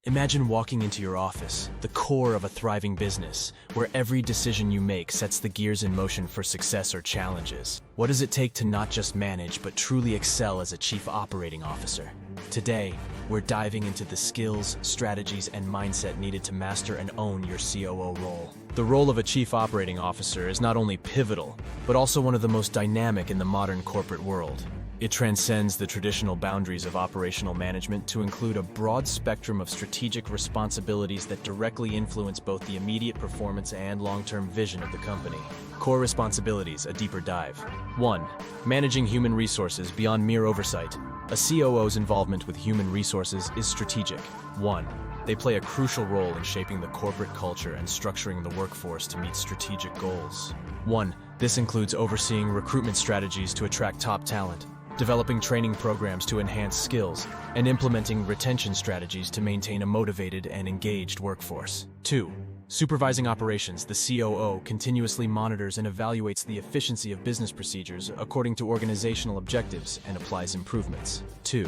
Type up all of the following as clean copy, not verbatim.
Imagine walking into your office, the core of a thriving business, where every decision you make sets the gears in motion for success or challenges. What does it take to not just manage, but truly excel as a chief operating officer? Today, we're diving into the skills, strategies, and mindset needed to master and own your COO role. The role of a chief operating officer is not only pivotal, but also one of the most dynamic in the modern corporate world. It transcends the traditional boundaries of operational management to include a broad spectrum of strategic responsibilities that directly influence both the immediate performance and long-term vision of the company. Core responsibilities, a deeper dive. 1. Managing human resources beyond mere oversight. A COO's involvement with human resources is strategic. 1. They play a crucial role in shaping the corporate culture and structuring the workforce to meet strategic goals. 1. This includes overseeing recruitment strategies to attract top talent, developing training programs to enhance skills, and implementing retention strategies to maintain a motivated and engaged workforce. 2. Supervising operations, the COO continuously monitors and evaluates the efficiency of business procedures according to organizational objectives and applies improvements. 2.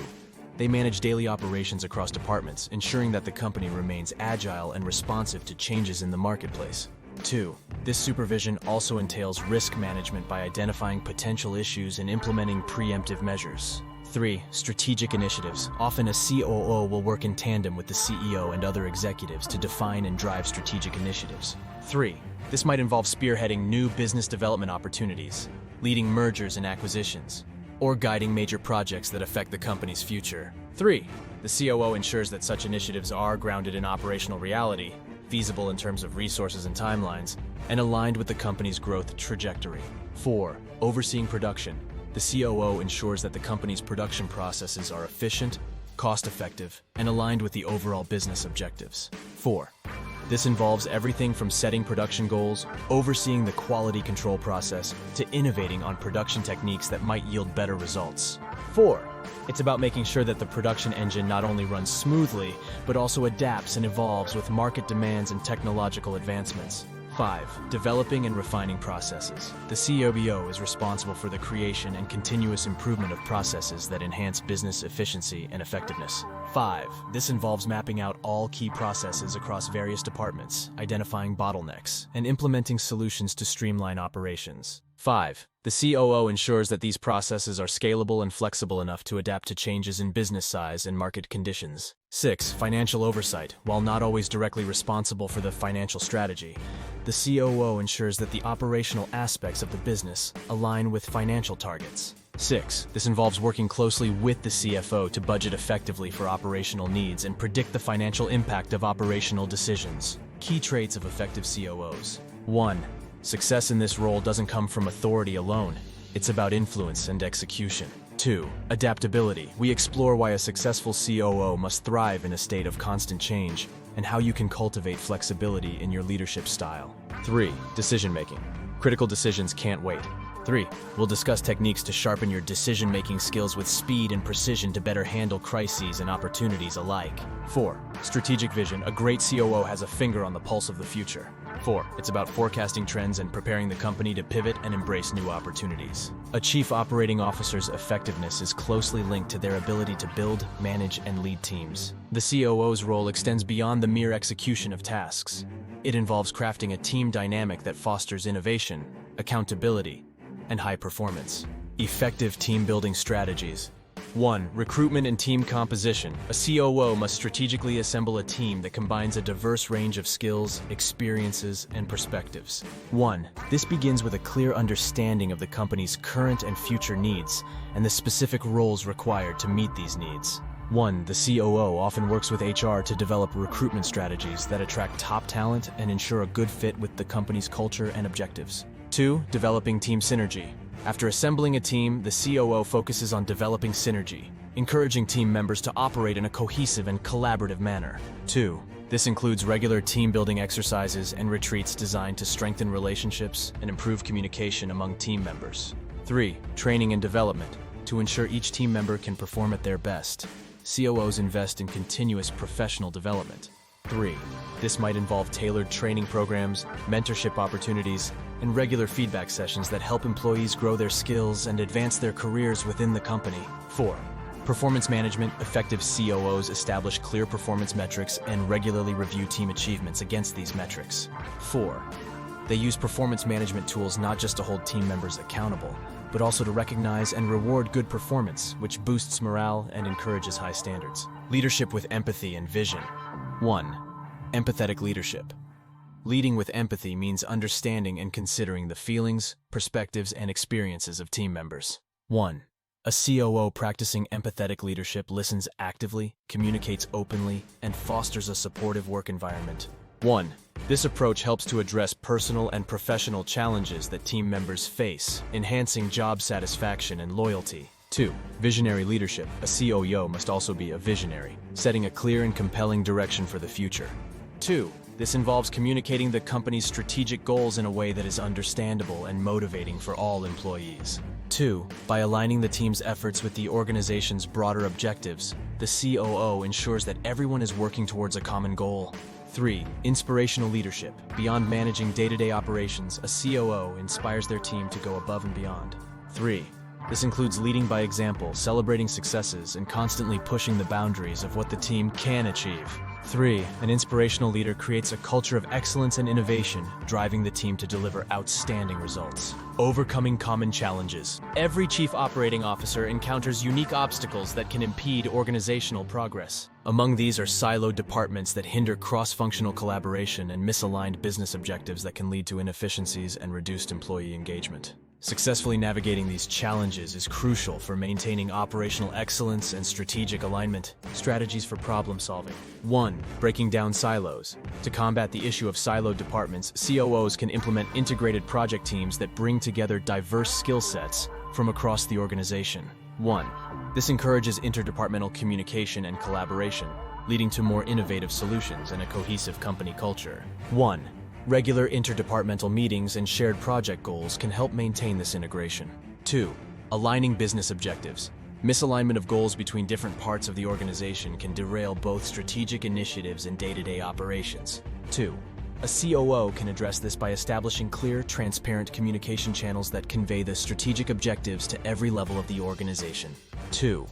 They manage daily operations across departments, ensuring that the company remains agile and responsive to changes in the marketplace. 2. This supervision also entails risk management by identifying potential issues and implementing preemptive measures. 3. Strategic initiatives. Often a COO will work in tandem with the CEO and other executives to define and drive strategic initiatives. 3. This might involve spearheading new business development opportunities, leading mergers and acquisitions, or guiding major projects that affect the company's future. 3. The COO ensures that such initiatives are grounded in operational reality, feasible in terms of resources and timelines, and aligned with the company's growth trajectory. 4. Overseeing production. The COO ensures that the company's production processes are efficient, cost-effective, and aligned with the overall business objectives. 4. This involves everything from setting production goals, overseeing the quality control process, to innovating on production techniques that might yield better results. 4. It's about making sure that the production engine not only runs smoothly, but also adapts and evolves with market demands and technological advancements. 5. Developing and refining processes. The COO is responsible for the creation and continuous improvement of processes that enhance business efficiency and effectiveness. 5. This involves mapping out all key processes across various departments, identifying bottlenecks, and implementing solutions to streamline operations. 5. The COO ensures that these processes are scalable and flexible enough to adapt to changes in business size and market conditions. 6. Financial oversight. While not always directly responsible for the financial strategy, the COO ensures that the operational aspects of the business align with financial targets. 6. This involves working closely with the CFO to budget effectively for operational needs and predict the financial impact of operational decisions. Key traits of effective COOs. 1. Success in this role doesn't come from authority alone. It's about influence and execution. 2. Adaptability. We explore why a successful COO must thrive in a state of constant change and how you can cultivate flexibility in your leadership style. 3. Decision-making. Critical decisions can't wait. 3. We'll discuss techniques to sharpen your decision-making skills with speed and precision to better handle crises and opportunities alike. 4. Strategic vision. A great COO has a finger on the pulse of the future. 4. It's about forecasting trends and preparing the company to pivot and embrace new opportunities. A chief operating officer's effectiveness is closely linked to their ability to build, manage, and lead teams. The COO's role extends beyond the mere execution of tasks. It involves crafting a team dynamic that fosters innovation, accountability, and high performance. Effective team-building strategies. 1. Recruitment and team composition. A COO must strategically assemble a team that combines a diverse range of skills, experiences, and perspectives. 1. This begins with a clear understanding of the company's current and future needs and the specific roles required to meet these needs. 1. The COO often works with HR to develop recruitment strategies that attract top talent and ensure a good fit with the company's culture and objectives. 2. Developing team synergy. After assembling a team, the COO focuses on developing synergy, encouraging team members to operate in a cohesive and collaborative manner. 2. This includes regular team-building exercises and retreats designed to strengthen relationships and improve communication among team members. 3. Training and development. To ensure each team member can perform at their best, COOs invest in continuous professional development. 3. This might involve tailored training programs, mentorship opportunities, and regular feedback sessions that help employees grow their skills and advance their careers within the company. 4. Performance management. Effective COOs establish clear performance metrics and regularly review team achievements against these metrics. 4. They use performance management tools not just to hold team members accountable, but also to recognize and reward good performance, which boosts morale and encourages high standards. Leadership with empathy and vision. 1. Empathetic leadership. Leading with empathy means understanding and considering the feelings, perspectives, and experiences of team members. 1. A COO practicing empathetic leadership listens actively, communicates openly, and fosters a supportive work environment. 1. This approach helps to address personal and professional challenges that team members face, enhancing job satisfaction and loyalty. 2. Visionary leadership. A COO must also be a visionary, setting a clear and compelling direction for the future. 2. This involves communicating the company's strategic goals in a way that is understandable and motivating for all employees. 2. By aligning the team's efforts with the organization's broader objectives, the COO ensures that everyone is working towards a common goal. 3. Inspirational leadership. Beyond managing day-to-day operations, a COO inspires their team to go above and beyond. 3. This includes leading by example, celebrating successes, and constantly pushing the boundaries of what the team can achieve. 3. An inspirational leader creates a culture of excellence and innovation, driving the team to deliver outstanding results. Overcoming common challenges. Every chief operating officer encounters unique obstacles that can impede organizational progress. Among these are siloed departments that hinder cross-functional collaboration and misaligned business objectives that can lead to inefficiencies and reduced employee engagement. Successfully navigating these challenges is crucial for maintaining operational excellence and strategic alignment. Strategies for problem solving. 1. Breaking down silos. To combat the issue of siloed departments, COOs can implement integrated project teams that bring together diverse skill sets from across the organization. 1. This encourages interdepartmental communication and collaboration, leading to more innovative solutions and a cohesive company culture. 1. Regular interdepartmental meetings and shared project goals can help maintain this integration. 2. Aligning business objectives. Misalignment of goals between different parts of the organization can derail both strategic initiatives and day-to-day operations. 2. A COO can address this by establishing clear, transparent communication channels that convey the strategic objectives to every level of the organization. 2.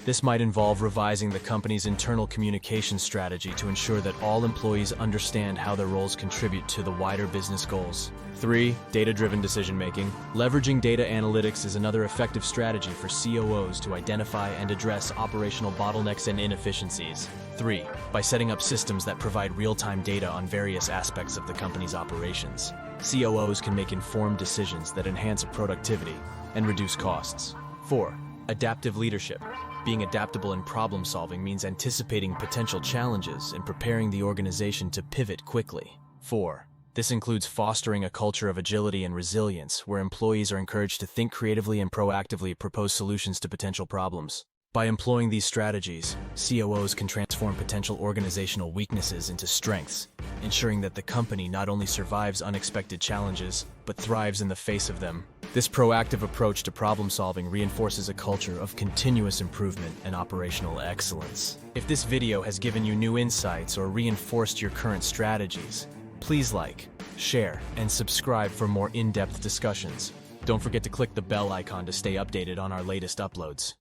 This might involve revising the company's internal communication strategy to ensure that all employees understand how their roles contribute to the wider business goals. 3. Data-driven decision-making. Leveraging data analytics is another effective strategy for COOs to identify and address operational bottlenecks and inefficiencies. 3. By setting up systems that provide real-time data on various aspects of the company's operations, COOs can make informed decisions that enhance productivity and reduce costs. 4. Adaptive leadership. Being adaptable in problem-solving means anticipating potential challenges and preparing the organization to pivot quickly. 4. This includes fostering a culture of agility and resilience, where employees are encouraged to think creatively and proactively propose solutions to potential problems. By employing these strategies, COOs can transform potential organizational weaknesses into strengths, ensuring that the company not only survives unexpected challenges, but thrives in the face of them. This proactive approach to problem-solving reinforces a culture of continuous improvement and operational excellence. If this video has given you new insights or reinforced your current strategies, please like, share, and subscribe for more in-depth discussions. Don't forget to click the bell icon to stay updated on our latest uploads.